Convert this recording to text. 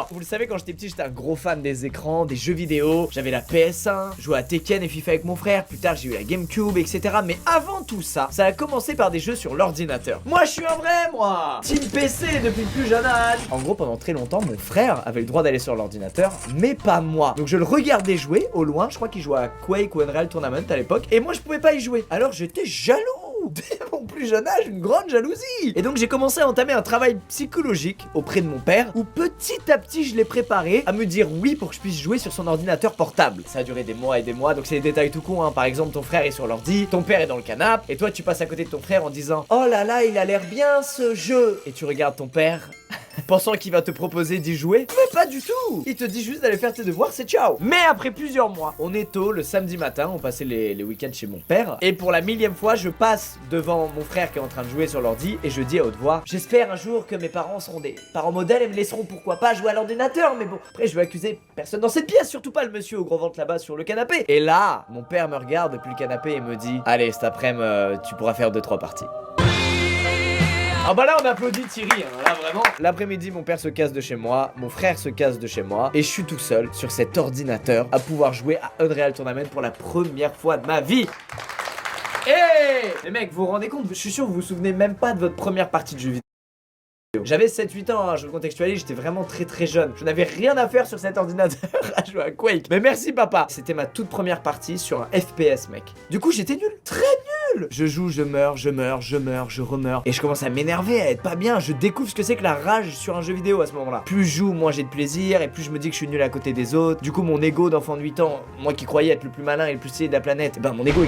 Alors, vous le savez, quand j'étais petit, j'étais un gros fan des écrans, des jeux vidéo. J'avais la PS1, je jouais à Tekken et FIFA avec mon frère. Plus tard, j'ai eu la GameCube, etc. Mais avant tout ça, ça a commencé par des jeux sur l'ordinateur. Moi, je suis un vrai, moi Team PC depuis le plus jeune âge. En gros, pendant très longtemps, mon frère avait le droit d'aller sur l'ordinateur, mais pas moi. Donc je le regardais jouer au loin. Je crois qu'il jouait à Quake ou Unreal Tournament à l'époque. Et moi, je pouvais pas y jouer. Alors j'étais jaloux. Dès mon plus jeune âge, une grande jalousie. Et donc j'ai commencé à entamer un travail psychologique auprès de mon père, où petit à petit je l'ai préparé à me dire oui pour que je puisse jouer sur son ordinateur portable. Ça a duré des mois et des mois, donc c'est des détails tout con, hein. Par exemple, ton frère est sur l'ordi, ton père est dans le canapé, et toi tu passes à côté de ton frère en disant oh là là, il a l'air bien ce jeu. Et tu regardes ton père pensant qu'il va te proposer d'y jouer, mais pas du tout. Il te dit juste d'aller faire tes devoirs, c'est ciao. Mais après plusieurs mois, on est tôt, le samedi matin, on passait les week-ends chez mon père, et pour la millième fois, je passe devant mon frère qui est en train de jouer sur l'ordi, et je dis à haute voix, j'espère un jour que mes parents seront des parents modèles et me laisseront pourquoi pas jouer à l'ordinateur, mais bon, après je vais accuser personne dans cette pièce, surtout pas le monsieur au gros ventre là-bas sur le canapé. Et là, mon père me regarde depuis le canapé et me dit, allez, cet après-midi, tu pourras faire 2-3 parties. Ah bah là on applaudit Thierry, hein, là vraiment. L'après-midi mon père se casse de chez moi, mon frère se casse de chez moi, et je suis tout seul sur cet ordinateur à pouvoir jouer à Unreal Tournament pour la première fois de ma vie. Hey les mecs, vous vous rendez compte, je suis sûr que vous vous souvenez même pas de votre première partie de jeu vidéo. J'avais 7-8 ans, hein, je le contextualise, j'étais vraiment très jeune. Je n'avais rien à faire sur cet ordinateur à jouer à Quake. Mais merci papa. C'était ma toute première partie sur un FPS mec. Du coup j'étais nul, très nul. Je joue, je meurs, je remeurs. Et je commence à m'énerver, à être pas bien. Je découvre ce que c'est que la rage sur un jeu vidéo à ce moment là. Plus je joue, moins j'ai de plaisir. Et plus je me dis que je suis nul à côté des autres. Du coup mon ego d'enfant de 8 ans, moi qui croyais être le plus malin et le plus stylé de la planète, ben mon ego